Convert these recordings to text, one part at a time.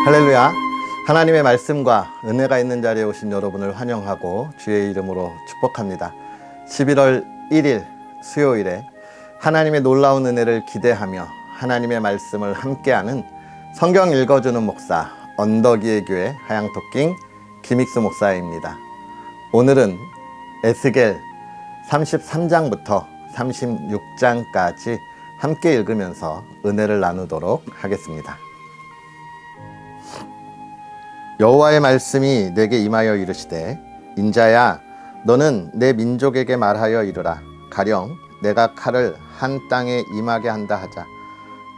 할렐루야. 하나님의 말씀과 은혜가 있는 자리에 오신 여러분을 환영하고 주의 이름으로 축복합니다. 11월 1일 수요일에 하나님의 놀라운 은혜를 기대하며 하나님의 말씀을 함께하는 성경 읽어주는 목사 언덕이의 교회 하양토킹 김익수 목사입니다. 오늘은 에스겔 33장부터 36장까지 함께 읽으면서 은혜를 나누도록 하겠습니다. 여호와의 말씀이 내게 임하여 이르시되, 인자야, 너는 내 민족에게 말하여 이르라. 가령 내가 칼을 한 땅에 임하게 한다 하자.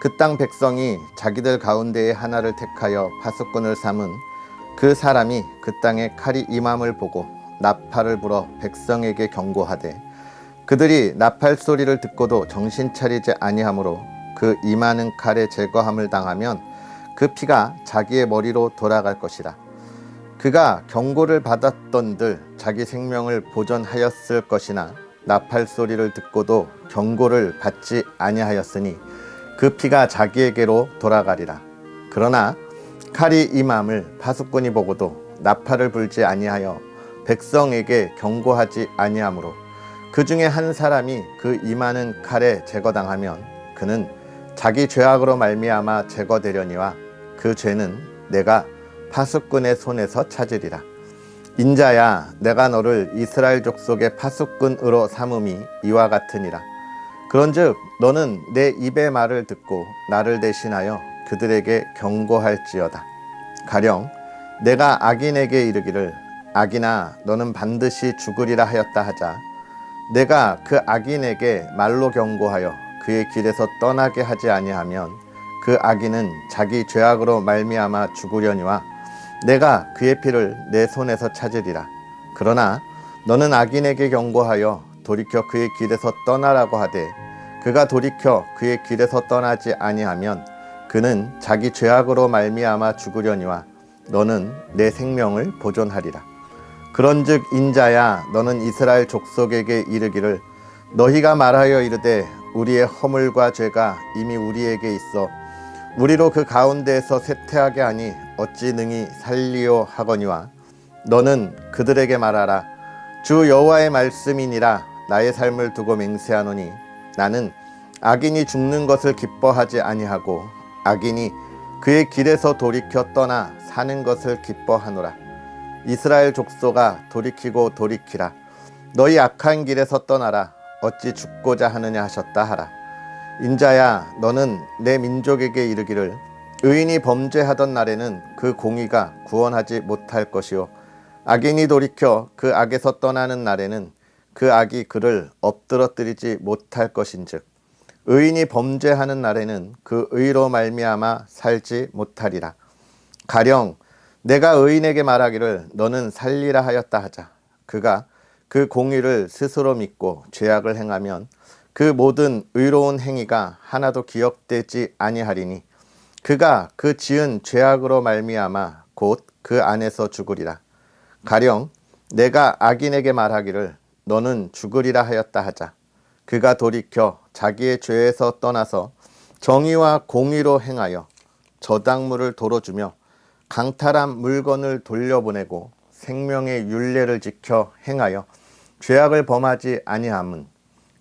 그 땅 백성이 자기들 가운데에 하나를 택하여 파수꾼을 삼은 그 사람이 그 땅에 칼이 임함을 보고 나팔을 불어 백성에게 경고하되, 그들이 나팔 소리를 듣고도 정신 차리지 아니하므로 그 임하는 칼에 제거함을 당하면 그 피가 자기의 머리로 돌아갈 것이라. 그가 경고를 받았던들 자기 생명을 보존하였을 것이나 나팔 소리를 듣고도 경고를 받지 아니하였으니 그 피가 자기에게로 돌아가리라. 그러나 칼이 임함을 파수꾼이 보고도 나팔을 불지 아니하여 백성에게 경고하지 아니하므로 그 중에 한 사람이 그 임하는 칼에 제거당하면 그는 자기 죄악으로 말미암아 제거되려니와 그 죄는 내가 파수꾼의 손에서 찾으리라. 인자야, 내가 너를 이스라엘 족속의 파수꾼으로 삼음이 이와 같으니라. 그런즉 너는 내 입의 말을 듣고 나를 대신하여 그들에게 경고할지어다. 가령 내가 악인에게 이르기를, 악인아, 너는 반드시 죽으리라 하였다 하자. 내가 그 악인에게 말로 경고하여 그의 길에서 떠나게 하지 아니하면 그 악인은 자기 죄악으로 말미암아 죽으려니와 내가 그의 피를 내 손에서 찾으리라. 그러나 너는 악인에게 경고하여 돌이켜 그의 길에서 떠나라고 하되 그가 돌이켜 그의 길에서 떠나지 아니하면 그는 자기 죄악으로 말미암아 죽으려니와 너는 내 생명을 보존하리라. 그런즉 인자야, 너는 이스라엘 족속에게 이르기를, 너희가 말하여 이르되 우리의 허물과 죄가 이미 우리에게 있어 우리로 그 가운데에서 쇠퇴하게 하니 어찌 능히 살리오 하거니와 너는 그들에게 말하라. 주 여호와의 말씀이니라. 나의 삶을 두고 맹세하노니 나는 악인이 죽는 것을 기뻐하지 아니하고 악인이 그의 길에서 돌이켜 떠나 사는 것을 기뻐하노라. 이스라엘 족속아, 돌이키고 돌이키라. 너희 악한 길에서 떠나라. 어찌 죽고자 하느냐 하셨다 하라. 인자야, 너는 내 민족에게 이르기를, 의인이 범죄하던 날에는 그 공의가 구원하지 못할 것이요 악인이 돌이켜 그 악에서 떠나는 날에는 그 악이 그를 엎드러뜨리지 못할 것인즉 의인이 범죄하는 날에는 그 의로 말미암아 살지 못하리라. 가령 내가 의인에게 말하기를 너는 살리라 하였다 하자. 그가 그 공의를 스스로 믿고 죄악을 행하면 그 모든 의로운 행위가 하나도 기억되지 아니하리니 그가 그 지은 죄악으로 말미암아 곧 그 안에서 죽으리라. 가령 내가 악인에게 말하기를 너는 죽으리라 하였다 하자. 그가 돌이켜 자기의 죄에서 떠나서 정의와 공의로 행하여 저당물을 도로주며 강탈한 물건을 돌려보내고 생명의 율례를 지켜 행하여 죄악을 범하지 아니함은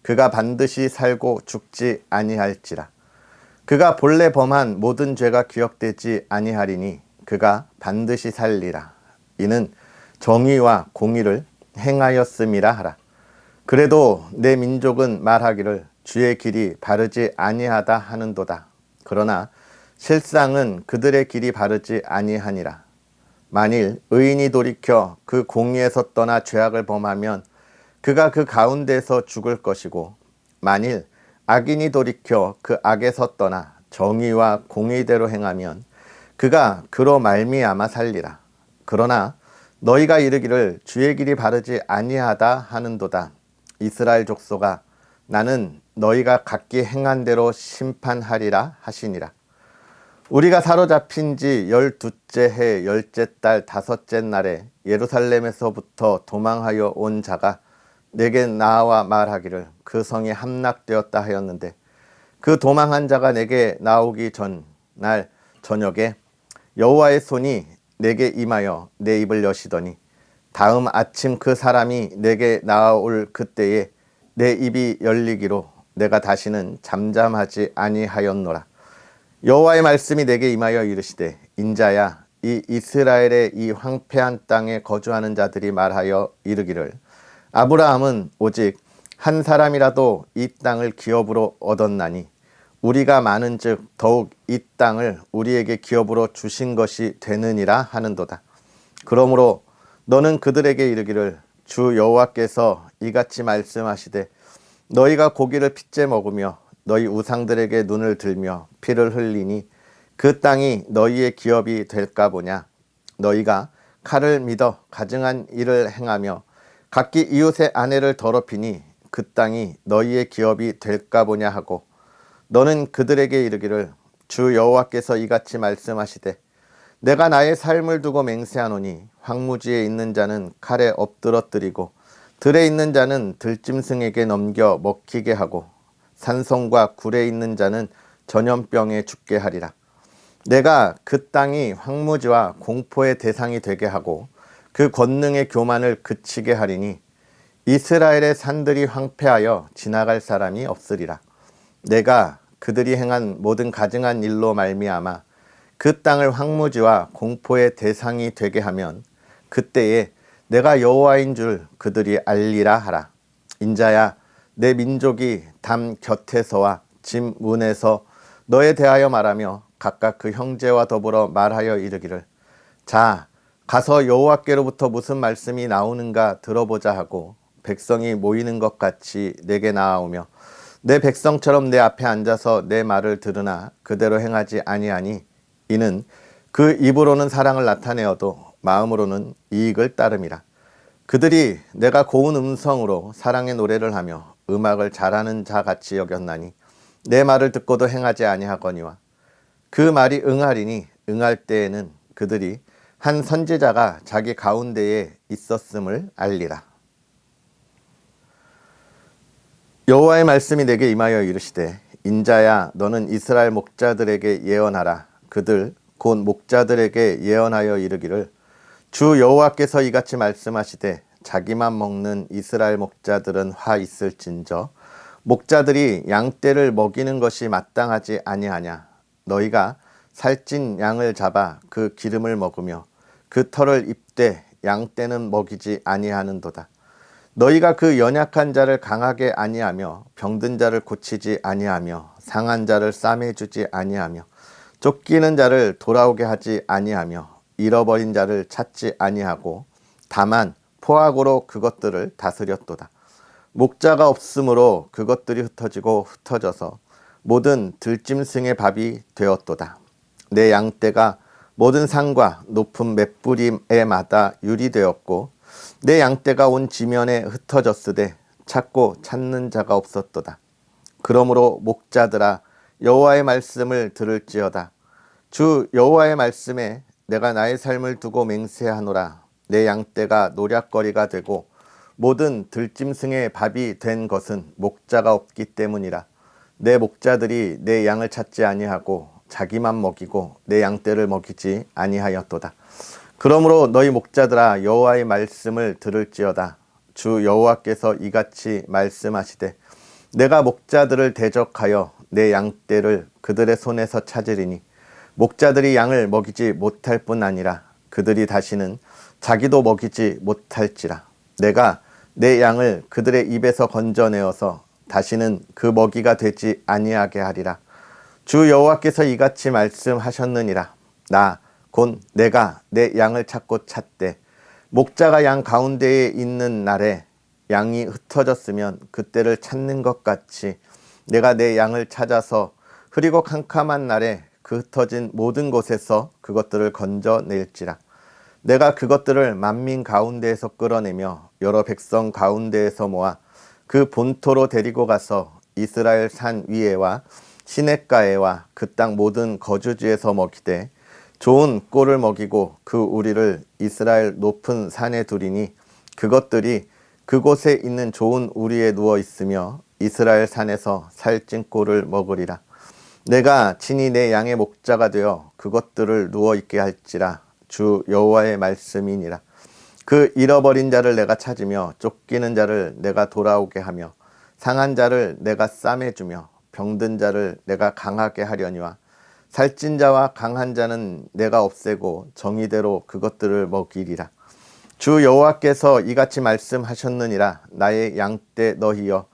그가 반드시 살고 죽지 아니할지라. 그가 본래 범한 모든 죄가 기억되지 아니하리니 그가 반드시 살리라. 이는 정의와 공의를 행하였음이라 하라. 그래도 내 민족은 말하기를 주의 길이 바르지 아니하다 하는도다. 그러나 실상은 그들의 길이 바르지 아니하니라. 만일 의인이 돌이켜 그 공의에서 떠나 죄악을 범하면 그가 그 가운데서 죽을 것이고, 만일 악인이 돌이켜 그 악에서 떠나 정의와 공의대로 행하면 그가 그로 말미암아 살리라. 그러나 너희가 이르기를 주의 길이 바르지 아니하다 하는도다. 이스라엘 족속아, 나는 너희가 각기 행한 대로 심판하리라 하시니라. 우리가 사로잡힌 지 12째 해 10째 달 5째 날에 예루살렘에서부터 도망하여 온 자가 내게 나와 말하기를 그 성이 함락되었다 하였는데, 그 도망한 자가 내게 나오기 전 날 저녁에 여호와의 손이 내게 임하여 내 입을 여시더니 다음 아침 그 사람이 내게 나아올 그때에 내 입이 열리기로 내가 다시는 잠잠하지 아니하였노라. 여호와의 말씀이 내게 임하여 이르시되 인자야 이 이스라엘의 이 황폐한 땅에 거주하는 자들이 말하여 이르기를 아브라함은 오직 한 사람이라도 이 땅을 기업으로 얻었나니 우리가 많은즉 더욱 이 땅을 우리에게 기업으로 주신 것이 되느니라 하는도다. 그러므로 너는 그들에게 이르기를 주 여호와께서 이같이 말씀하시되 너희가 고기를 핏째 먹으며 너희 우상들에게 눈을 들며 피를 흘리니 그 땅이 너희의 기업이 될까 보냐. 너희가 칼을 믿어 가증한 일을 행하며 각기 이웃의 아내를 더럽히니 그 땅이 너희의 기업이 될까 보냐 하고 너는 그들에게 이르기를 주 여호와께서 이같이 말씀하시되 내가 나의 삶을 두고 맹세하노니 황무지에 있는 자는 칼에 엎드러뜨리고 들에 있는 자는 들짐승에게 넘겨 먹히게 하고 산성과 굴에 있는 자는 전염병에 죽게 하리라. 내가 그 땅이 황무지와 공포의 대상이 되게 하고 그 권능의 교만을 그치게 하리니 이스라엘의 산들이 황폐하여 지나갈 사람이 없으리라. 내가 그들이 행한 모든 가증한 일로 말미암아 그 땅을 황무지와 공포의 대상이 되게 하면 그때에 내가 여호와인 줄 그들이 알리라 하라. 인자야 내 민족이 담 곁에서와 짐 문에서 너에 대하여 말하며 각각 그 형제와 더불어 말하여 이르기를 자 가서 여호와께로부터 무슨 말씀이 나오는가 들어보자 하고 백성이 모이는 것 같이 내게 나아오며 내 백성처럼 내 앞에 앉아서 내 말을 들으나 그대로 행하지 아니하니 이는 그 입으로는 사랑을 나타내어도 마음으로는 이익을 따름이라. 그들이 내가 고운 음성으로 사랑의 노래를 하며 음악을 잘하는 자 같이 여겼나니 내 말을 듣고도 행하지 아니하거니와 그 말이 응하리니 응할 때에는 그들이 한 선지자가 자기 가운데에 있었음을 알리라. 여호와의 말씀이 내게 임하여 이르시되 인자야 너는 이스라엘 목자들에게 예언하라. 그들 곧 목자들에게 예언하여 이르기를 주 여호와께서 이같이 말씀하시되 자기만 먹는 이스라엘 목자들은 화 있을진저 목자들이 양떼를 먹이는 것이 마땅하지 아니하냐. 너희가 살찐 양을 잡아 그 기름을 먹으며 그 털을 입되 양떼는 먹이지 아니하는도다. 너희가 그 연약한 자를 강하게 아니하며 병든 자를 고치지 아니하며 상한 자를 싸매주지 아니하며 쫓기는 자를 돌아오게 하지 아니하며 잃어버린 자를 찾지 아니하고 다만 포악으로 그것들을 다스렸도다. 목자가 없으므로 그것들이 흩어지고 흩어져서 모든 들짐승의 밥이 되었도다. 내 양떼가 모든 산과 높은 맷뿌리에 마다 유리되었고 내 양떼가 온 지면에 흩어졌으되 찾고 찾는 자가 없었도다. 그러므로 목자들아 여호와의 말씀을 들을지어다. 주 여호와의 말씀에 내가 나의 삶을 두고 맹세하노라. 내 양떼가 노략거리가 되고 모든 들짐승의 밥이 된 것은 목자가 없기 때문이라. 내 목자들이 내 양을 찾지 아니하고 자기만 먹이고 내 양떼를 먹이지 아니하였도다. 그러므로 너희 목자들아 여호와의 말씀을 들을지어다. 주 여호와께서 이같이 말씀하시되 내가 목자들을 대적하여 내 양떼를 그들의 손에서 찾으리니 목자들이 양을 먹이지 못할 뿐 아니라 그들이 다시는 자기도 먹이지 못할지라. 내가 내 양을 그들의 입에서 건져내어서 다시는 그 먹이가 되지 아니하게 하리라. 주 여호와께서 이같이 말씀하셨느니라. 나 곧 내가 내 양을 찾고 찾되 목자가 양 가운데에 있는 날에 양이 흩어졌으면 그때를 찾는 것 같이 내가 내 양을 찾아서 흐리고 캄캄한 날에 그 흩어진 모든 곳에서 그것들을 건져낼지라. 내가 그것들을 만민 가운데에서 끌어내며 여러 백성 가운데에서 모아 그 본토로 데리고 가서 이스라엘 산 위에와 시냇가에와 그 땅 모든 거주지에서 먹이되 좋은 꼴을 먹이고 그 우리를 이스라엘 높은 산에 두리니 그것들이 그곳에 있는 좋은 우리에 누워 있으며 이스라엘 산에서 살찐 꼴을 먹으리라. 내가 친히 내 양의 목자가 되어 그것들을 누워 있게 할지라. 주 여호와의 말씀이니라. 그 잃어버린 자를 내가 찾으며 쫓기는 자를 내가 돌아오게 하며 상한 자를 내가 싸매주며 병든 자를 내가 강하게 하려니와 살찐 자와 강한 자는 내가 없애고 정의대로 그것들을 먹이리라. 주 여호와께서 이같이 말씀하셨느니라. 나의 양떼 너희여,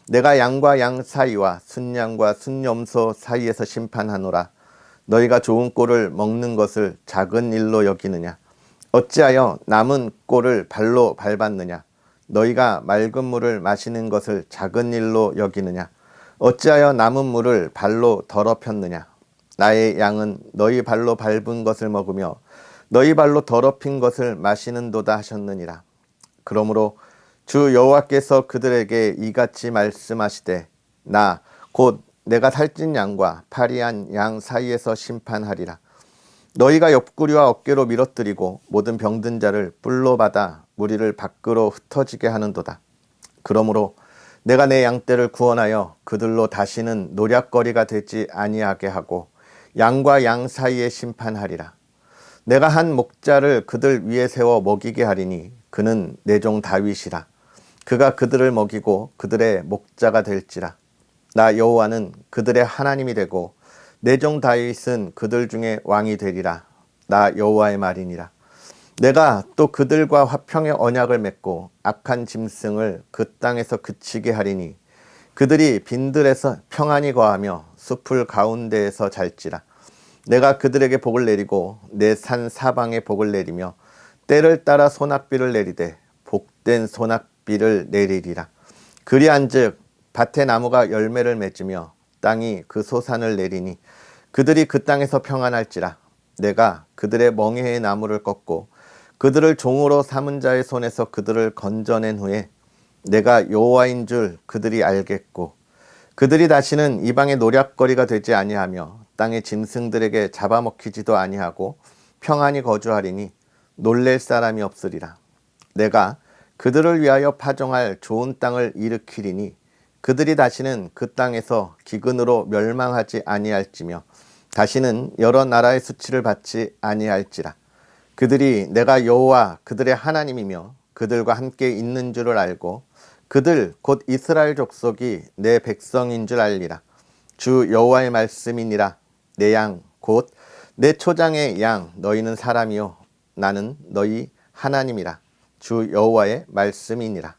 내가 양과 양 사이와 순양과 순염소 사이에서 심판하노라. 너희가 좋은 꼴을 먹는 것을 작은 일로 여기느냐? 어찌하여 남은 꼴을 발로 밟았느냐? 너희가 맑은 물을 마시는 것을 작은 일로 여기느냐? 어찌하여 남은 물을 발로 더럽혔느냐? 나의 양은 너희 발로 밟은 것을 먹으며 너희 발로 더럽힌 것을 마시는도다 하셨느니라. 그러므로 주 여호와께서 그들에게 이같이 말씀하시되 나 곧 내가 살찐 양과 파리한 양 사이에서 심판하리라. 너희가 옆구리와 어깨로 밀어뜨리고 모든 병든 자를 뿔로 받아 무리를 밖으로 흩어지게 하는도다. 그러므로 내가 내 양떼를 구원하여 그들로 다시는 노략거리가 되지 아니하게 하고 양과 양 사이에 심판하리라. 내가 한 목자를 그들 위에 세워 먹이게 하리니 그는 내 종 다윗이라. 그가 그들을 먹이고 그들의 목자가 될지라. 나 여호와는 그들의 하나님이 되고 내 종 다윗은 그들 중에 왕이 되리라. 나 여호와의 말이니라. 내가 또 그들과 화평의 언약을 맺고 악한 짐승을 그 땅에서 그치게 하리니 그들이 빈들에서 평안히 거하며 숲을 가운데에서 잘지라. 내가 그들에게 복을 내리고 내 산 사방에 복을 내리며 때를 따라 소낙비를 내리되 복된 소낙비를 내리리라. 그리한즉 밭의 나무가 열매를 맺으며 땅이 그 소산을 내리니 그들이 그 땅에서 평안할지라. 내가 그들의 멍에의 나무를 꺾고 그들을 종으로 삼은 자의 손에서 그들을 건져낸 후에 내가 여호와인 줄 그들이 알겠고 그들이 다시는 이방의 노략거리가 되지 아니하며 땅의 짐승들에게 잡아먹히지도 아니하고 평안히 거주하리니 놀랄 사람이 없으리라. 내가 그들을 위하여 파종할 좋은 땅을 일으키리니 그들이 다시는 그 땅에서 기근으로 멸망하지 아니할지며 다시는 여러 나라의 수치를 받지 아니할지라. 그들이 내가 여호와 그들의 하나님이며 그들과 함께 있는 줄을 알고 그들 곧 이스라엘 족속이 내 백성인 줄 알리라. 주 여호와의 말씀이니라. 내 양 곧 내 초장의 양 너희는 사람이요 나는 너희 하나님이라. 주 여호와의 말씀이니라.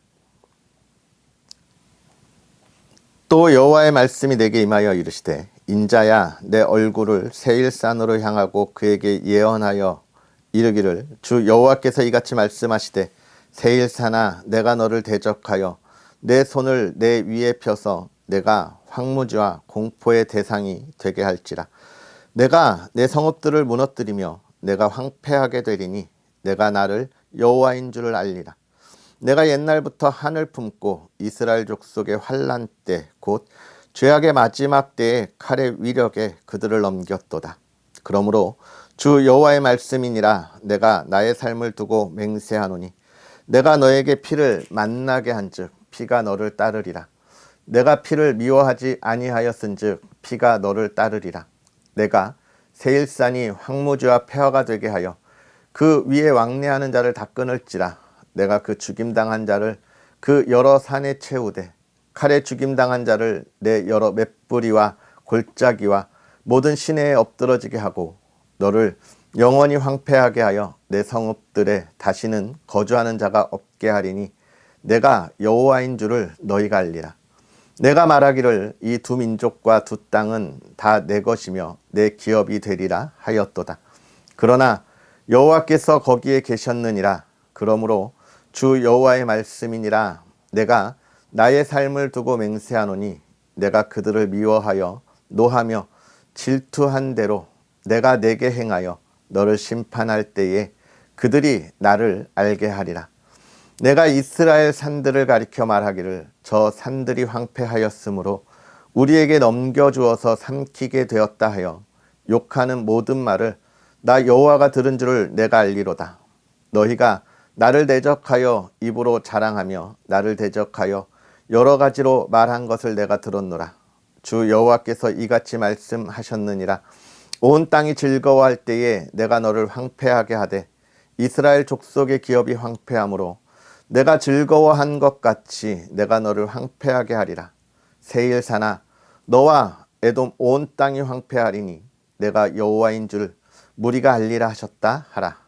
또 여호와의 말씀이 내게 임하여 이르시되 인자야, 내 얼굴을 세일산으로 향하고 그에게 예언하여 이르기를 주 여호와께서 이같이 말씀하시되 세일산아, 내가 너를 대적하여 내 손을 내 위에 펴서 내가 황무지와 공포의 대상이 되게 할지라. 내가 내 성읍들을 무너뜨리며 내가 황폐하게 되리니 내가 나를 여호와인 줄을 알리라. 내가 옛날부터 한을 품고 이스라엘 족속의 환난 때 곧 죄악의 마지막 때에 칼의 위력에 그들을 넘겼도다. 그러므로 주 여호와의 말씀이니라. 내가 나의 삶을 두고 맹세하노니 내가 너에게 피를 만나게 한즉 피가 너를 따르리라. 내가 피를 미워하지 아니하였은즉 피가 너를 따르리라. 내가 세일산이 황무지와 폐허가 되게 하여 그 위에 왕래하는 자를 다 끊을지라. 내가 그 죽임당한 자를 그 여러 산에 채우되 칼에 죽임당한 자를 내 여러 맷뿌리와 골짜기와 모든 시내에 엎드러지게 하고 너를 영원히 황폐하게 하여 내 성읍들에 다시는 거주하는 자가 없게 하리니 내가 여호와인 줄을 너희가 알리라. 내가 말하기를 이 두 민족과 두 땅은 다 내 것이며 내 기업이 되리라 하였도다. 그러나 여호와께서 거기에 계셨느니라. 그러므로 주 여호와의 말씀이니라. 내가 나의 삶을 두고 맹세하노니 내가 그들을 미워하여 노하며 질투한 대로 내가 내게 행하여 너를 심판할 때에 그들이 나를 알게 하리라. 내가 이스라엘 산들을 가리켜 말하기를 저 산들이 황폐하였으므로 우리에게 넘겨주어서 삼키게 되었다 하여 욕하는 모든 말을 나 여호와가 들은 줄을 내가 알리로다. 너희가 나를 대적하여 입으로 자랑하며 나를 대적하여 여러 가지로 말한 것을 내가 들었노라. 주 여호와께서 이같이 말씀하셨느니라. 온 땅이 즐거워할 때에 내가 너를 황폐하게 하되 이스라엘 족속의 기업이 황폐하므로 내가 즐거워한 것 같이 내가 너를 황폐하게 하리라. 세일사나 너와 에돔 온 땅이 황폐하리니 내가 여호와인 줄 무리가 알리라 하셨다 하라.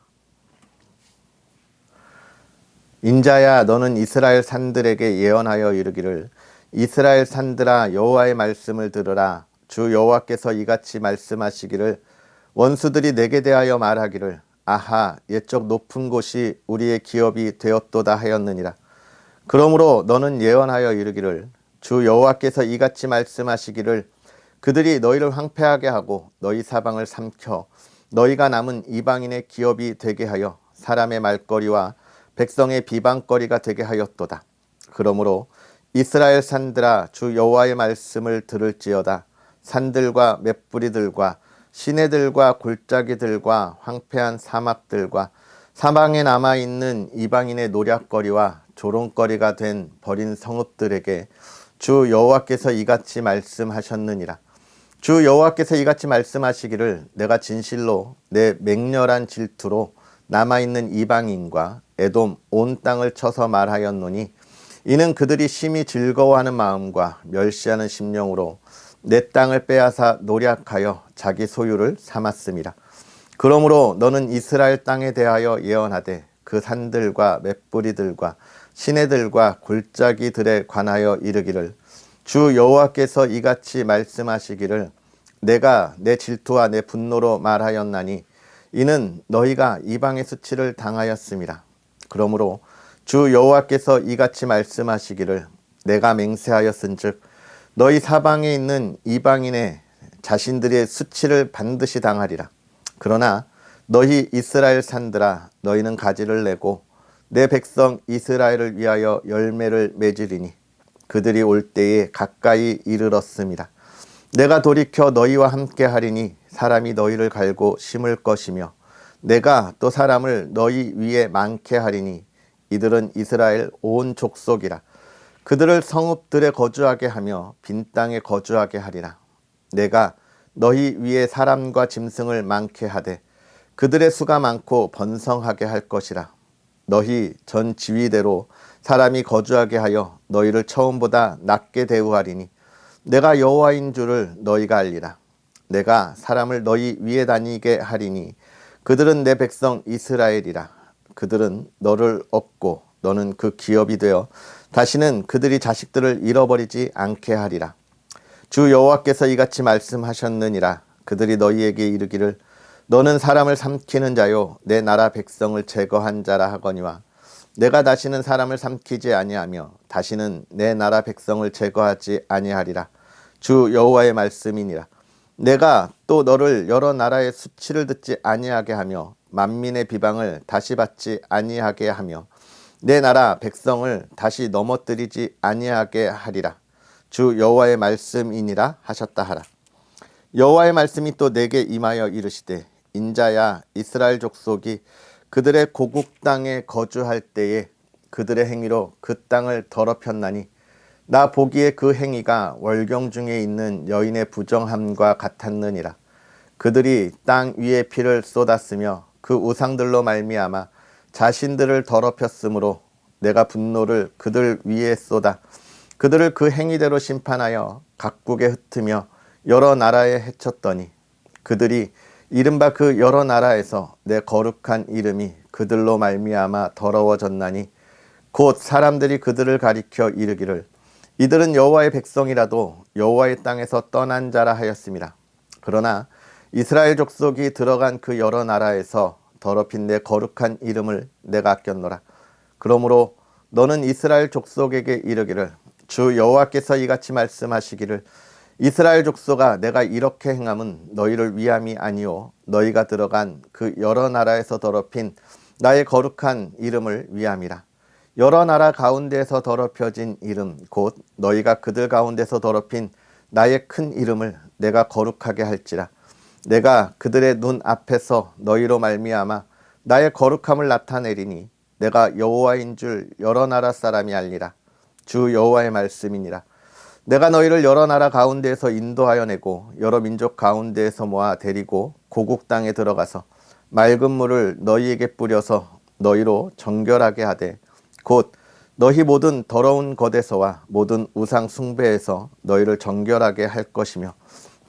인자야 너는 이스라엘 산들에게 예언하여 이르기를 이스라엘 산들아 여호와의 말씀을 들으라. 주 여호와께서 이같이 말씀하시기를 원수들이 내게 대하여 말하기를 아하 옛적 높은 곳이 우리의 기업이 되었도다 하였느니라. 그러므로 너는 예언하여 이르기를 주 여호와께서 이같이 말씀하시기를 그들이 너희를 황폐하게 하고 너희 사방을 삼켜 너희가 남은 이방인의 기업이 되게 하여 사람의 말거리와 백성의 비방거리가 되게 하였도다. 그러므로 이스라엘 산들아 주 여호와의 말씀을 들을지어다. 산들과 맷뿌리들과 시내들과 골짜기들과 황폐한 사막들과 사방에 남아있는 이방인의 노략거리와 조롱거리가 된 버린 성읍들에게 주 여호와께서 이같이 말씀하셨느니라. 주 여호와께서 이같이 말씀하시기를 내가 진실로 내 맹렬한 질투로 남아있는 이방인과 에돔 온 땅을 쳐서 말하였노니 이는 그들이 심히 즐거워하는 마음과 멸시하는 심령으로 내 땅을 빼앗아 노략하여 자기 소유를 삼았음이라. 그러므로 너는 이스라엘 땅에 대하여 예언하되 그 산들과 맷뿌리들과 시내들과 골짜기들에 관하여 이르기를 주 여호와께서 이같이 말씀하시기를 내가 내 질투와 내 분노로 말하였나니 이는 너희가 이방의 수치를 당하였음이라. 그러므로 주 여호와께서 이같이 말씀하시기를 내가 맹세하였은즉 너희 사방에 있는 이방인의 자신들의 수치를 반드시 당하리라. 그러나 너희 이스라엘 산들아 너희는 가지를 내고 내 백성 이스라엘을 위하여 열매를 맺으리니 그들이 올 때에 가까이 이르렀습니다. 내가 돌이켜 너희와 함께 하리니 사람이 너희를 갈고 심을 것이며 내가 또 사람을 너희 위에 많게 하리니 이들은 이스라엘 온 족속이라. 그들을 성읍들에 거주하게 하며 빈 땅에 거주하게 하리라. 내가 너희 위에 사람과 짐승을 많게 하되 그들의 수가 많고 번성하게 할 것이라. 너희 전 지위대로 사람이 거주하게 하여 너희를 처음보다 낮게 대우하리니 내가 여호와인 줄을 너희가 알리라. 내가 사람을 너희 위에 다니게 하리니 그들은 내 백성 이스라엘이라. 그들은 너를 얻고 너는 그 기업이 되어 다시는 그들이 자식들을 잃어버리지 않게 하리라. 주 여호와께서 이같이 말씀하셨느니라. 그들이 너희에게 이르기를 너는 사람을 삼키는 자요 내 나라 백성을 제거한 자라 하거니와 내가 다시는 사람을 삼키지 아니하며 다시는 내 나라 백성을 제거하지 아니하리라. 주 여호와의 말씀이니라. 내가 또 너를 여러 나라의 수치를 듣지 아니하게 하며 만민의 비방을 다시 받지 아니하게 하며 내 나라 백성을 다시 넘어뜨리지 아니하게 하리라. 주 여호와의 말씀이니라 하셨다 하라. 여호와의 말씀이 또 내게 임하여 이르시되 인자야 이스라엘 족속이 그들의 고국 땅에 거주할 때에 그들의 행위로 그 땅을 더럽혔나니 나 보기에 그 행위가 월경 중에 있는 여인의 부정함과 같았느니라. 그들이 땅 위에 피를 쏟았으며 그 우상들로 말미암아 자신들을 더럽혔으므로 내가 분노를 그들 위에 쏟아 그들을 그 행위대로 심판하여 각국에 흩으며 여러 나라에 해쳤더니 그들이 이른바 그 여러 나라에서 내 거룩한 이름이 그들로 말미암아 더러워졌나니 곧 사람들이 그들을 가리켜 이르기를 이들은 여호와의 백성이라도 여호와의 땅에서 떠난 자라 하였습니다. 그러나 이스라엘 족속이 들어간 그 여러 나라에서 더럽힌 내 거룩한 이름을 내가 아꼈노라. 그러므로 너는 이스라엘 족속에게 이르기를 주 여호와께서 이같이 말씀하시기를 이스라엘 족속아 내가 이렇게 행함은 너희를 위함이 아니오 너희가 들어간 그 여러 나라에서 더럽힌 나의 거룩한 이름을 위함이라. 여러 나라 가운데에서 더럽혀진 이름 곧 너희가 그들 가운데서 더럽힌 나의 큰 이름을 내가 거룩하게 할지라. 내가 그들의 눈 앞에서 너희로 말미암아 나의 거룩함을 나타내리니 내가 여호와인 줄 여러 나라 사람이 알리라. 주 여호와의 말씀이니라. 내가 너희를 여러 나라 가운데에서 인도하여 내고 여러 민족 가운데에서 모아 데리고 고국 땅에 들어가서 맑은 물을 너희에게 뿌려서 너희로 정결하게 하되 곧 너희 모든 더러운 것에서와 모든 우상 숭배에서 너희를 정결하게 할 것이며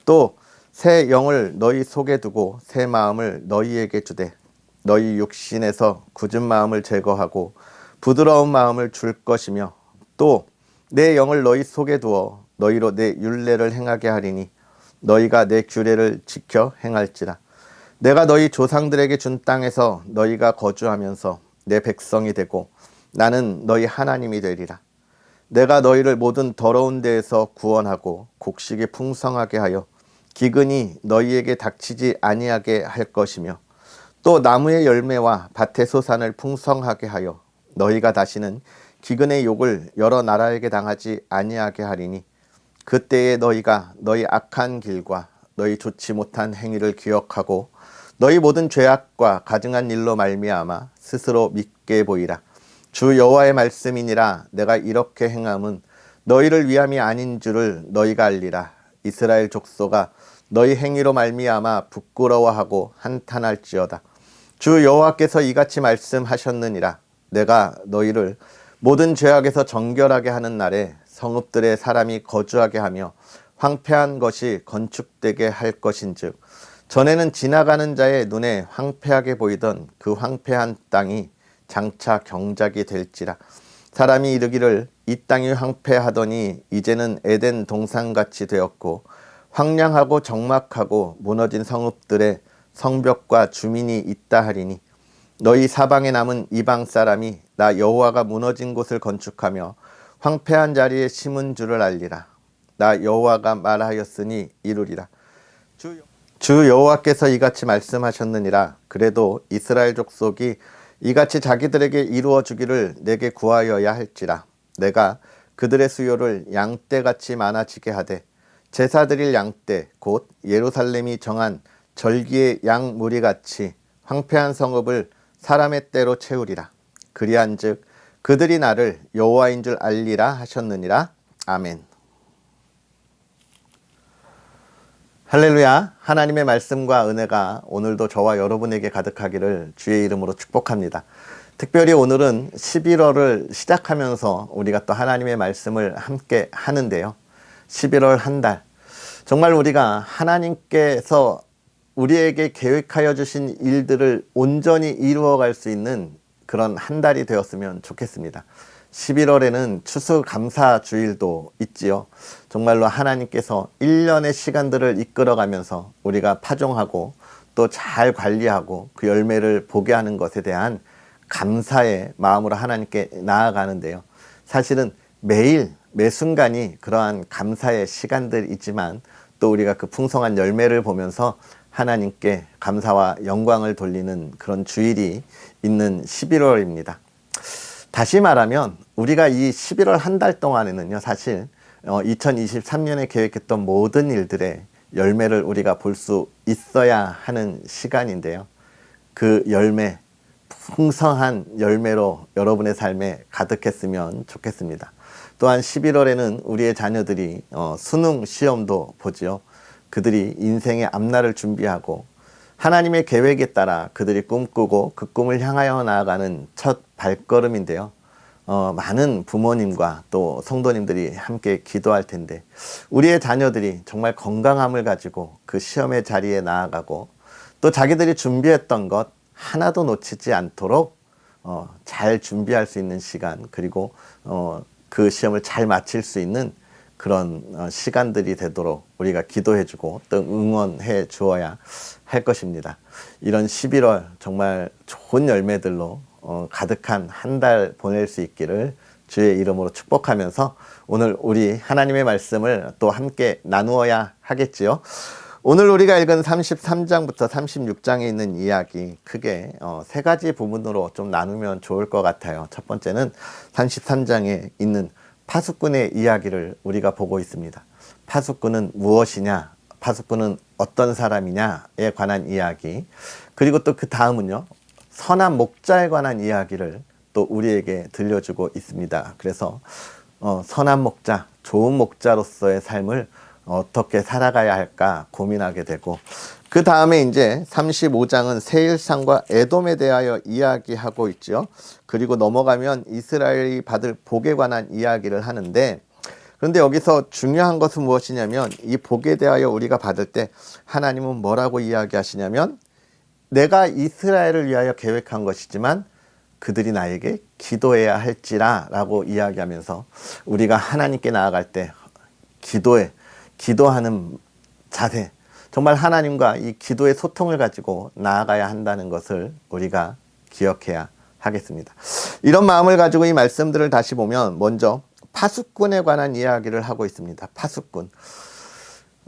또 새 영을 너희 속에 두고 새 마음을 너희에게 주되 너희 육신에서 굳은 마음을 제거하고 부드러운 마음을 줄 것이며 또 내 영을 너희 속에 두어 너희로 내 율례를 행하게 하리니 너희가 내 규례를 지켜 행할지라. 내가 너희 조상들에게 준 땅에서 너희가 거주하면서 내 백성이 되고 나는 너희 하나님이 되리라. 내가 너희를 모든 더러운 데에서 구원하고 곡식이 풍성하게 하여 기근이 너희에게 닥치지 아니하게 할 것이며 또 나무의 열매와 밭의 소산을 풍성하게 하여 너희가 다시는 기근의 욕을 여러 나라에게 당하지 아니하게 하리니 그때에 너희가 너희 악한 길과 너희 좋지 못한 행위를 기억하고 너희 모든 죄악과 가증한 일로 말미암아 스스로 믿게 보이라. 주 여호와의 말씀이니라. 내가 이렇게 행함은 너희를 위함이 아닌 줄을 너희가 알리라. 이스라엘 족속아 너희 행위로 말미암아 부끄러워하고 한탄할지어다. 주 여호와께서 이같이 말씀하셨느니라. 내가 너희를 모든 죄악에서 정결하게 하는 날에 성읍들에 사람이 거주하게 하며 황폐한 것이 건축되게 할 것인즉 전에는 지나가는 자의 눈에 황폐하게 보이던 그 황폐한 땅이 장차 경작이 될지라. 사람이 이르기를 이 땅이 황폐하더니 이제는 에덴 동산같이 되었고 황량하고 적막하고 무너진 성읍들에 성벽과 주민이 있다 하리니 너희 사방에 남은 이방 사람이 나 여호와가 무너진 곳을 건축하며 황폐한 자리에 심은 줄을 알리라. 나 여호와가 말하였으니 이루리라. 주 여호와께서 이같이 말씀하셨느니라. 그래도 이스라엘 족속이 이같이 자기들에게 이루어 주기를 내게 구하여야 할지라. 내가 그들의 수요를 양떼같이 많아지게 하되 제사 드릴 양떼 곧 예루살렘이 정한 절기의 양 무리같이 황폐한 성읍을 사람의 때로 채우리라. 그리한즉 그들이 나를 여호와인 줄 알리라 하셨느니라. 아멘. 할렐루야. 하나님의 말씀과 은혜가 오늘도 저와 여러분에게 가득하기를 주의 이름으로 축복합니다. 특별히 오늘은 11월을 시작하면서 우리가 또 하나님의 말씀을 함께 하는데요. 11월 한 달, 정말 우리가 하나님께서 우리에게 계획하여 주신 일들을 온전히 이루어갈 수 있는 그런 한 달이 되었으면 좋겠습니다. 11월에는 추수감사주일도 있지요. 정말로 하나님께서 1년의 시간들을 이끌어가면서 우리가 파종하고 또 잘 관리하고 그 열매를 보게 하는 것에 대한 감사의 마음으로 하나님께 나아가는데요. 사실은 매일 매 순간이 그러한 감사의 시간들이지만 또 우리가 그 풍성한 열매를 보면서 하나님께 감사와 영광을 돌리는 그런 주일이 있는 11월입니다. 다시 말하면 우리가 이 11월 한 달 동안에는요, 사실 2023년에 계획했던 모든 일들의 열매를 우리가 볼 수 있어야 하는 시간인데요. 그 열매, 풍성한 열매로 여러분의 삶에 가득했으면 좋겠습니다. 또한 11월에는 우리의 자녀들이 수능 시험도 보지요. 그들이 인생의 앞날을 준비하고 하나님의 계획에 따라 그들이 꿈꾸고 그 꿈을 향하여 나아가는 첫 발걸음인데요. 많은 부모님과 또 성도님들이 함께 기도할 텐데 우리의 자녀들이 정말 건강함을 가지고 그 시험의 자리에 나아가고 또 자기들이 준비했던 것 하나도 놓치지 않도록 잘 준비할 수 있는 시간, 그리고 그 시험을 잘 마칠 수 있는 그런 시간들이 되도록 우리가 기도해주고 또 응원해 주어야 할 것입니다. 이런 11월 정말 좋은 열매들로 가득한 한 달 보낼 수 있기를 주의 이름으로 축복하면서 오늘 우리 하나님의 말씀을 또 함께 나누어야 하겠지요. 오늘 우리가 읽은 33장부터 36장에 있는 이야기, 크게 세 가지 부분으로 좀 나누면 좋을 것 같아요. 첫 번째는 33장에 있는 파수꾼의 이야기를 우리가 보고 있습니다. 파수꾼은 무엇이냐, 파수꾼은 어떤 사람이냐에 관한 이야기, 그리고 또 그 다음은요, 선한 목자에 관한 이야기를 또 우리에게 들려주고 있습니다. 그래서 선한 목자, 좋은 목자로서의 삶을 어떻게 살아가야 할까 고민하게 되고, 그 다음에 이제 35장은 세일상과 에돔에 대하여 이야기하고 있죠. 그리고 넘어가면 이스라엘이 받을 복에 관한 이야기를 하는데, 그런데 여기서 중요한 것은 무엇이냐면, 이 복에 대하여 우리가 받을 때 하나님은 뭐라고 이야기하시냐면, 내가 이스라엘을 위하여 계획한 것이지만 그들이 나에게 기도해야 할지라 라고 이야기하면서, 우리가 하나님께 나아갈 때 기도하는 자세, 정말 하나님과 이 기도의 소통을 가지고 나아가야 한다는 것을 우리가 기억해야 하겠습니다. 이런 마음을 가지고 이 말씀들을 다시 보면, 먼저 파수꾼에 관한 이야기를 하고 있습니다. 파수꾼.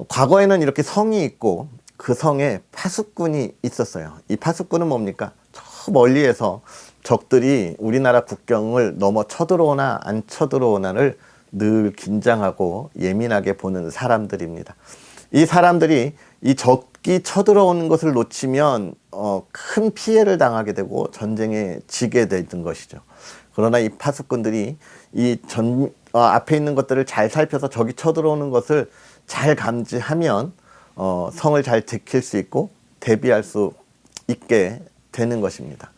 과거에는 이렇게 성이 있고 그 성에 파수꾼이 있었어요. 이 파수꾼은 뭡니까? 저 멀리에서 적들이 우리나라 국경을 넘어 쳐들어오나 안 쳐들어오나를 늘 긴장하고 예민하게 보는 사람들입니다. 이 사람들이 이 적이 쳐들어오는 것을 놓치면 큰 피해를 당하게 되고 전쟁에 지게 되는 것이죠. 그러나 이 파수꾼들이 앞에 있는 것들을 잘 살펴서 적이 쳐들어오는 것을 잘 감지하면 성을 잘 지킬 수 있고 대비할 수 있게 되는 것입니다.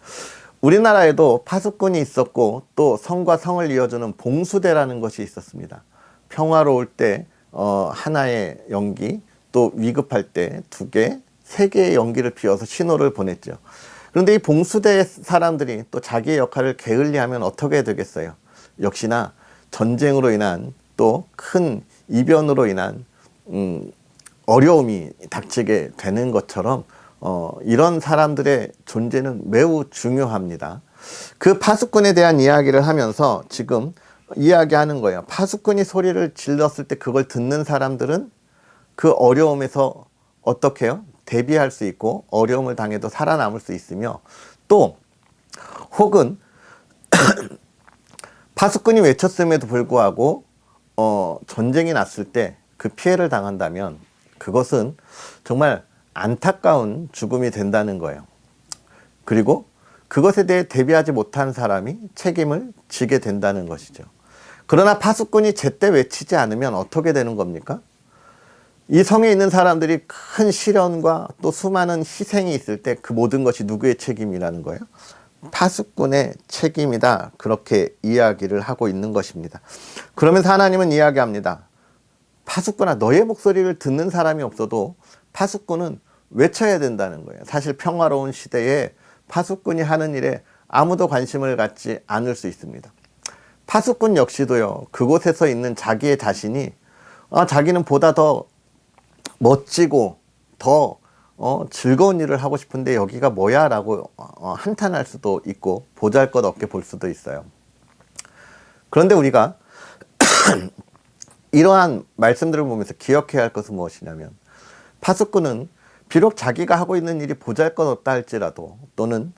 우리나라에도 파수꾼이 있었고, 또 성과 성을 이어주는 봉수대라는 것이 있었습니다. 평화로울 때 하나의 연기, 또 위급할 때 2개, 3개의 연기를 피워서 신호를 보냈죠. 그런데 이 봉수대 사람들이 또 자기의 역할을 게을리하면 어떻게 되겠어요? 역시나 전쟁으로 인한, 또 큰 이변으로 인한 어려움이 닥치게 되는 것처럼 이런 사람들의 존재는 매우 중요합니다. 그 파수꾼에 대한 이야기를 하면서 지금 이야기하는 거예요. 파수꾼이 소리를 질렀을 때 그걸 듣는 사람들은 그 어려움에서 어떻게 해요? 대비할 수 있고, 어려움을 당해도 살아남을 수 있으며, 또 혹은 파수꾼이 외쳤음에도 불구하고 전쟁이 났을 때 그 피해를 당한다면 그것은 정말 안타까운 죽음이 된다는 거예요. 그리고 그것에 대해 대비하지 못한 사람이 책임을 지게 된다는 것이죠. 그러나 파수꾼이 제때 외치지 않으면 어떻게 되는 겁니까? 이 성에 있는 사람들이 큰 시련과 또 수많은 희생이 있을 때 그 모든 것이 누구의 책임이라는 거예요? 파수꾼의 책임이다. 그렇게 이야기를 하고 있는 것입니다. 그러면서 하나님은 이야기합니다. 파수꾼아, 너의 목소리를 듣는 사람이 없어도 파수꾼은 외쳐야 된다는 거예요. 사실 평화로운 시대에 파수꾼이 하는 일에 아무도 관심을 갖지 않을 수 있습니다. 파수꾼 역시도요, 그곳에서 있는 자기의 자신이 자기는 보다 더 멋지고 더 즐거운 일을 하고 싶은데 여기가 뭐야 라고 한탄할 수도 있고 보잘것없게 볼 수도 있어요. 그런데 우리가 이러한 말씀들을 보면서 기억해야 할 것은 무엇이냐면, 파수꾼은 비록 자기가 하고 있는 일이 보잘것없다 할지라도, 또는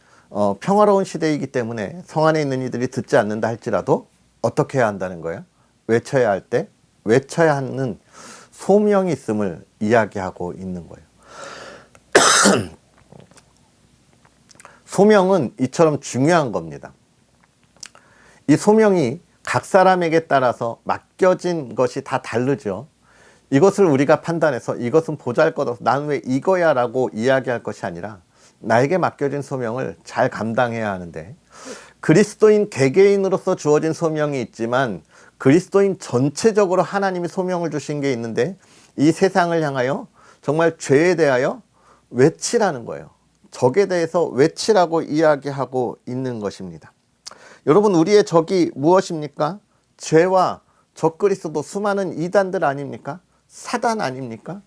평화로운 시대이기 때문에 성 안에 있는 이들이 듣지 않는다 할지라도 어떻게 해야 한다는 거예요? 외쳐야 할 때 외쳐야 하는 소명이 있음을 이야기하고 있는 거예요. 소명은 이처럼 중요한 겁니다. 이 소명이 각 사람에게 따라서 맡겨진 것이 다 다르죠. 이것을 우리가 판단해서 이것은 보잘것없어, 난 왜 이거야 라고 이야기할 것이 아니라 나에게 맡겨진 소명을 잘 감당해야 하는데, 그리스도인 개개인으로서 주어진 소명이 있지만 그리스도인 전체적으로 하나님이 소명을 주신 게 있는데, 이 세상을 향하여 정말 죄에 대하여 외치라는 거예요. 적에 대해서 외치라고 이야기하고 있는 것입니다. 여러분, 우리의 적이 무엇입니까? 죄와 적그리스도, 수많은 이단들 아닙니까? 사단 아닙니까?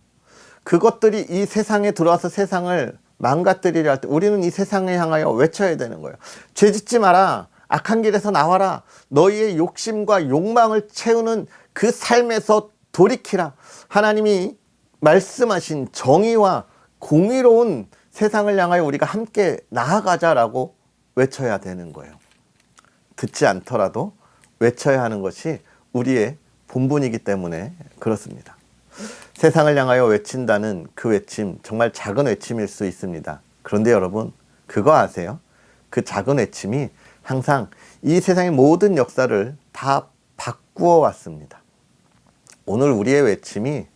그것들이 이 세상에 들어와서 세상을 망가뜨리려 할 때 우리는 이 세상에 향하여 외쳐야 되는 거예요. 죄 짓지 마라. 악한 길에서 나와라. 너희의 욕심과 욕망을 채우는 그 삶에서 돌이키라. 하나님이 말씀하신 정의와 공의로운 세상을 향하여 우리가 함께 나아가자라고 외쳐야 되는 거예요. 듣지 않더라도 외쳐야 하는 것이 우리의 본분이기 때문에 그렇습니다. 세상을 향하여 외친다는 그 외침, 정말 작은 외침일 수 있습니다. 그런데 여러분, 그거 아세요? 그 작은 외침이 항상 이 세상의 모든 역사를 다 바꾸어 왔습니다. 오늘 우리의 외침이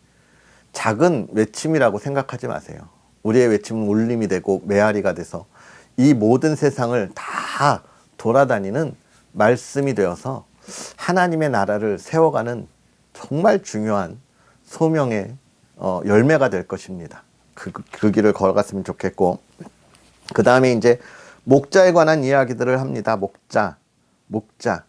작은 외침이라고 생각하지 마세요. 우리의 외침은 울림이 되고 메아리가 돼서 이 모든 세상을 다 돌아다니는 말씀이 되어서 하나님의 나라를 세워가는 정말 중요한 소명의 열매가 될 것입니다. 그 길을 걸어갔으면 좋겠고, 그 다음에 이제 목자에 관한 이야기들을 합니다. 목자.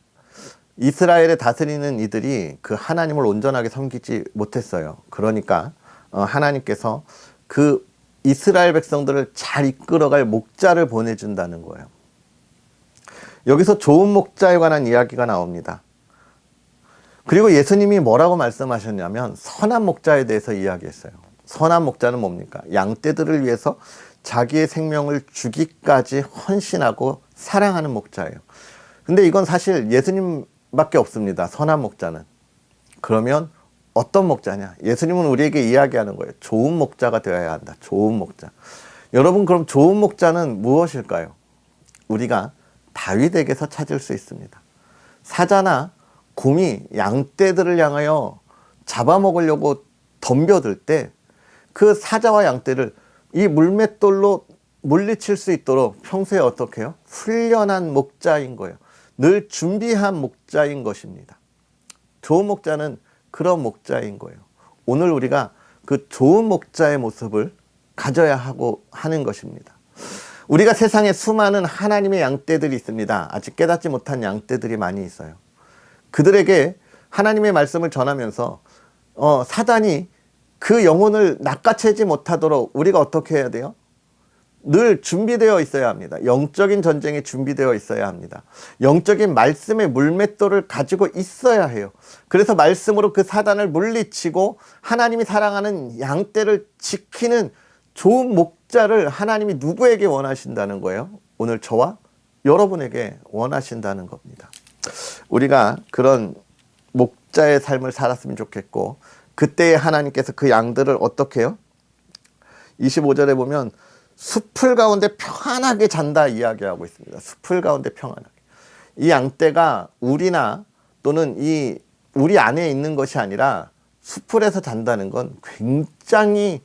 이스라엘을 다스리는 이들이 그 하나님을 온전하게 섬기지 못했어요. 그러니까 하나님께서 그 이스라엘 백성들을 잘 이끌어갈 목자를 보내준다는 거예요. 여기서 좋은 목자에 관한 이야기가 나옵니다. 그리고 예수님이 뭐라고 말씀하셨냐면 선한 목자에 대해서 이야기했어요. 선한 목자는 뭡니까? 양떼들을 위해서 자기의 생명을 주기까지 헌신하고 사랑하는 목자예요. 근데 이건 사실 예수님밖에 없습니다. 선한 목자는. 그러면 어떤 목자냐? 예수님은 우리에게 이야기하는 거예요. 좋은 목자가 되어야 한다. 좋은 목자. 여러분, 그럼 좋은 목자는 무엇일까요? 우리가 다윗에게서 찾을 수 있습니다. 사자나 곰이 양떼들을 향하여 잡아먹으려고 덤벼들 때 그 사자와 양떼를 이 물맷돌로 물리칠 수 있도록 평소에 어떻게 해요? 훈련한 목자인 거예요. 늘 준비한 목자인 것입니다. 좋은 목자는 그런 목자인 거예요. 오늘 우리가 그 좋은 목자의 모습을 가져야 하는 것입니다. 우리가 세상에 수많은 하나님의 양떼들이 있습니다. 아직 깨닫지 못한 양떼들이 많이 있어요. 그들에게 하나님의 말씀을 전하면서 사단이 그 영혼을 낚아채지 못하도록 우리가 어떻게 해야 돼요? 늘 준비되어 있어야 합니다. 영적인 전쟁에 준비되어 있어야 합니다. 영적인 말씀의 물맷돌을 가지고 있어야 해요. 그래서 말씀으로 그 사단을 물리치고 하나님이 사랑하는 양떼를 지키는 좋은 목자를 하나님이 누구에게 원하신다는 거예요? 오늘 저와 여러분에게 원하신다는 겁니다. 우리가 그런 목자의 삶을 살았으면 좋겠고, 그때에 하나님께서 그 양들을 어떻게 해요? 25절에 보면 숲풀 가운데 평안하게 잔다 이야기하고 있습니다. 숲풀 가운데 평안하게. 이 양떼가 우리나 또는 우리 안에 있는 것이 아니라 숲풀에서 잔다는 건 굉장히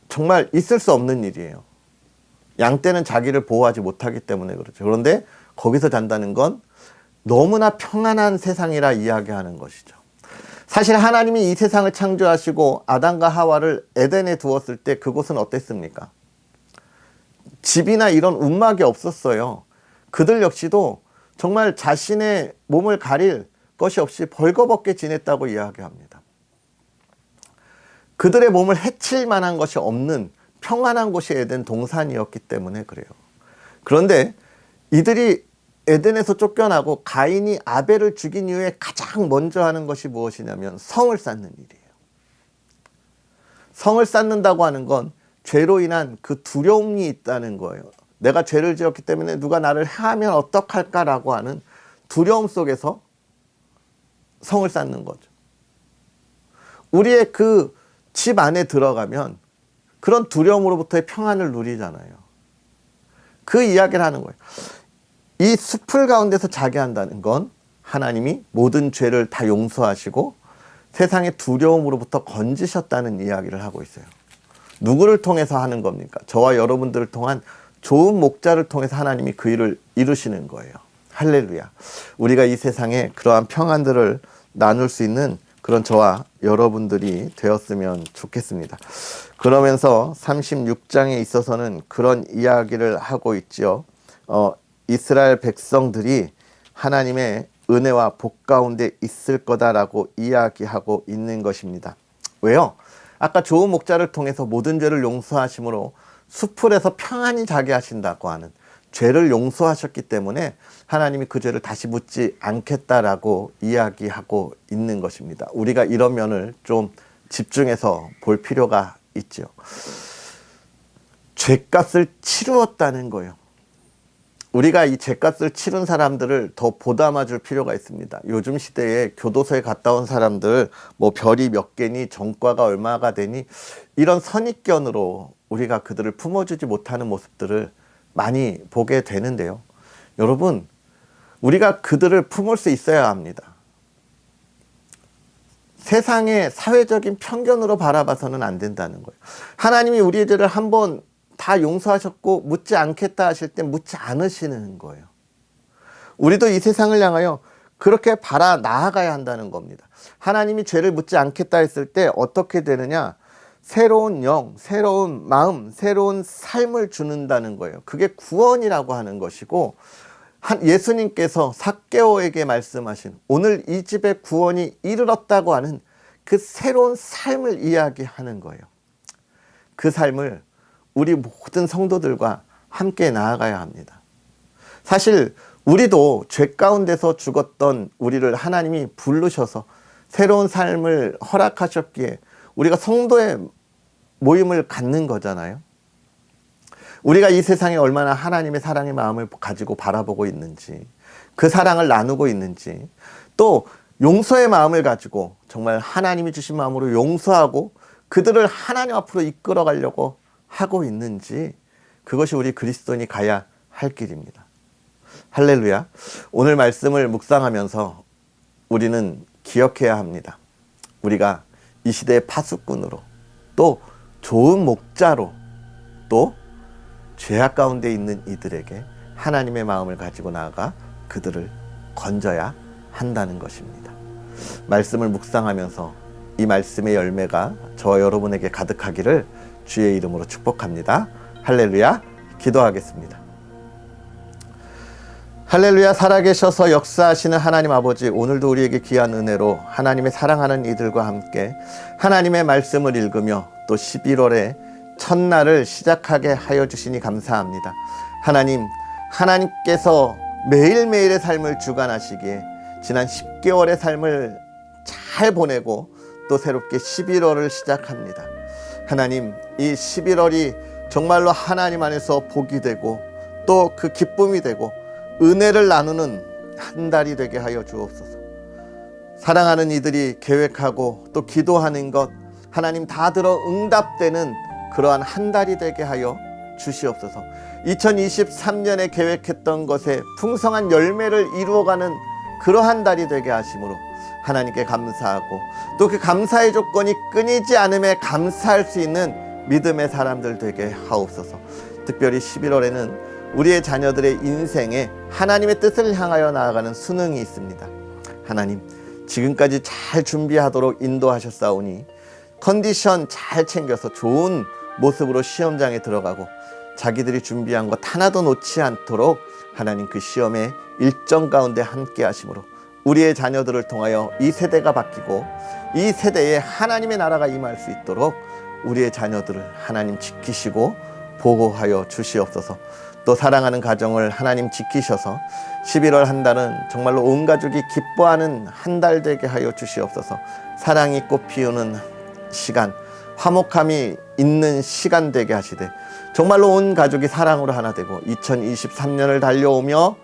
정말 있을 수 없는 일이에요. 양떼는 자기를 보호하지 못하기 때문에 그렇죠. 그런데 거기서 잔다는 건 너무나 평안한 세상이라 이야기하는 것이죠. 사실 하나님이 이 세상을 창조하시고 아담과 하와를 에덴에 두었을 때 그곳은 어땠습니까? 집이나 이런 움막이 없었어요. 그들 역시도 정말 자신의 몸을 가릴 것이 없이 벌거벗게 지냈다고 이야기합니다. 그들의 몸을 해칠 만한 것이 없는 평안한 곳이 에덴 동산이었기 때문에 그래요. 그런데 이들이 에덴에서 쫓겨나고 가인이 아벨을 죽인 이후에 가장 먼저 하는 것이 무엇이냐면 성을 쌓는 일이에요. 성을 쌓는다고 하는 건 죄로 인한 그 두려움이 있다는 거예요. 내가 죄를 지었기 때문에 누가 나를 해하면 어떡할까라고 하는 두려움 속에서 성을 쌓는 거죠. 우리의 그 집 안에 들어가면 그런 두려움으로부터의 평안을 누리잖아요. 그 이야기를 하는 거예요. 이 숲을 가운데서 자게 한다는 건 하나님이 모든 죄를 다 용서하시고 세상의 두려움으로부터 건지셨다는 이야기를 하고 있어요. 누구를 통해서 하는 겁니까? 저와 여러분들을 통한 좋은 목자를 통해서 하나님이 그 일을 이루시는 거예요. 할렐루야. 우리가 이 세상에 그러한 평안들을 나눌 수 있는 그런 저와 여러분들이 되었으면 좋겠습니다. 그러면서 36장에 있어서는 그런 이야기를 하고 있지요. 이스라엘 백성들이 하나님의 은혜와 복 가운데 있을 거다라고 이야기하고 있는 것입니다. 왜요? 아까 좋은 목자를 통해서 모든 죄를 용서하심으로 숲풀에서 평안히 자게 하신다고 하는 죄를 용서하셨기 때문에 하나님이 그 죄를 다시 묻지 않겠다라고 이야기하고 있는 것입니다. 우리가 이런 면을 좀 집중해서 볼 필요가 있죠. 죄값을 치루었다는 거예요. 우리가 이 죄값을 치른 사람들을 더 보담아 줄 필요가 있습니다. 요즘 시대에 교도소에 갔다 온 사람들 뭐 별이 몇 개니 전과가 얼마가 되니 이런 선입견으로 우리가 그들을 품어주지 못하는 모습들을 많이 보게 되는데요. 여러분, 우리가 그들을 품을 수 있어야 합니다. 세상의 사회적인 편견으로 바라봐서는 안 된다는 거예요. 하나님이 우리의 죄를 한번 다 용서하셨고 묻지 않겠다 하실 때 묻지 않으시는 거예요. 우리도 이 세상을 향하여 그렇게 바라 나아가야 한다는 겁니다. 하나님이 죄를 묻지 않겠다 했을 때 어떻게 되느냐? 새로운 영, 새로운 마음, 새로운 삶을 주는다는 거예요. 그게 구원이라고 하는 것이고, 예수님께서 삭개오에게 말씀하신 오늘 이 집에 구원이 이르렀다고 하는 그 새로운 삶을 이야기하는 거예요. 그 삶을 우리 모든 성도들과 함께 나아가야 합니다. 사실 우리도 죄 가운데서 죽었던 우리를 하나님이 부르셔서 새로운 삶을 허락하셨기에 우리가 성도의 모임을 갖는 거잖아요. 우리가 이 세상에 얼마나 하나님의 사랑의 마음을 가지고 바라보고 있는지, 그 사랑을 나누고 있는지, 또 용서의 마음을 가지고 정말 하나님이 주신 마음으로 용서하고 그들을 하나님 앞으로 이끌어 가려고 하고 있는지, 그것이 우리 그리스도인이 가야 할 길입니다. 할렐루야. 오늘 말씀을 묵상하면서 우리는 기억해야 합니다. 우리가 이 시대의 파수꾼으로, 또 좋은 목자로, 또 죄악 가운데 있는 이들에게 하나님의 마음을 가지고 나아가 그들을 건져야 한다는 것입니다. 말씀을 묵상하면서 이 말씀의 열매가 저와 여러분에게 가득하기를 주의 이름으로 축복합니다. 할렐루야. 기도하겠습니다. 할렐루야. 살아계셔서 역사하시는 하나님 아버지, 오늘도 우리에게 귀한 은혜로 하나님의 사랑하는 이들과 함께 하나님의 말씀을 읽으며 또 11월에 첫날을 시작하게 하여 주시니 감사합니다. 하나님, 하나님께서 매일매일의 삶을 주관하시기에 지난 10개월의 삶을 잘 보내고 또 새롭게 11월을 시작합니다. 하나님, 이 11월이 정말로 하나님 안에서 복이 되고 또 그 기쁨이 되고 은혜를 나누는 한 달이 되게 하여 주옵소서. 사랑하는 이들이 계획하고 또 기도하는 것 하나님 다 들어 응답되는 그러한 한 달이 되게 하여 주시옵소서. 2023년에 계획했던 것에 풍성한 열매를 이루어가는 그러한 달이 되게 하심으로 하나님께 감사하고 또 그 감사의 조건이 끊이지 않음에 감사할 수 있는 믿음의 사람들 되게 하옵소서. 특별히 11월에는 우리의 자녀들의 인생에 하나님의 뜻을 향하여 나아가는 수능이 있습니다. 하나님, 지금까지 잘 준비하도록 인도하셨사오니 컨디션 잘 챙겨서 좋은 모습으로 시험장에 들어가고 자기들이 준비한 것 하나도 놓지 않도록 하나님 그 시험의 일정 가운데 함께 하심으로 우리의 자녀들을 통하여 이 세대가 바뀌고 이 세대에 하나님의 나라가 임할 수 있도록 우리의 자녀들을 하나님 지키시고 보호하여 주시옵소서. 또 사랑하는 가정을 하나님 지키셔서 11월 한 달은 정말로 온 가족이 기뻐하는 한 달 되게 하여 주시옵소서. 사랑이 꽃피우는 시간, 화목함이 있는 시간 되게 하시되 정말로 온 가족이 사랑으로 하나 되고 2023년을 달려오며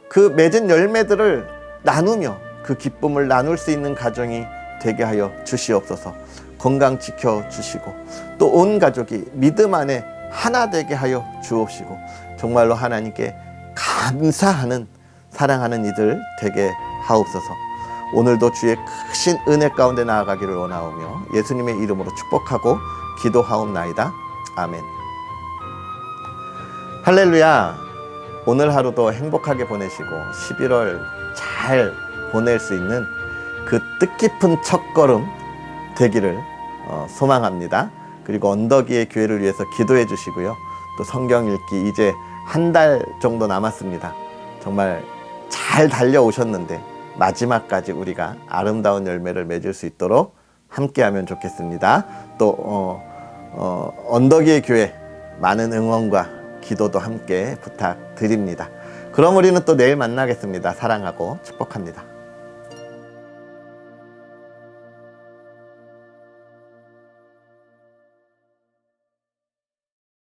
그 맺은 열매들을 나누며 그 기쁨을 나눌 수 있는 가정이 되게 하여 주시옵소서. 건강 지켜주시고 또 온 가족이 믿음 안에 하나 되게 하여 주옵시고 정말로 하나님께 감사하는 사랑하는 이들 되게 하옵소서. 오늘도 주의 크신 은혜 가운데 나아가기를 원하오며 예수님의 이름으로 축복하고 기도하옵나이다. 아멘. 할렐루야. 오늘 하루도 행복하게 보내시고 11월 잘 보낼 수 있는 그 뜻깊은 첫걸음 되기를 소망합니다. 그리고 언덕위의 교회를 위해서 기도해 주시고요. 또 성경 읽기 이제 한 달 정도 남았습니다. 정말 잘 달려오셨는데 마지막까지 우리가 아름다운 열매를 맺을 수 있도록 함께하면 좋겠습니다. 또 언덕위의 교회 많은 응원과 기도도 함께 부탁드립니다. 그럼 우리는 또 내일 만나겠습니다. 사랑하고 축복합니다.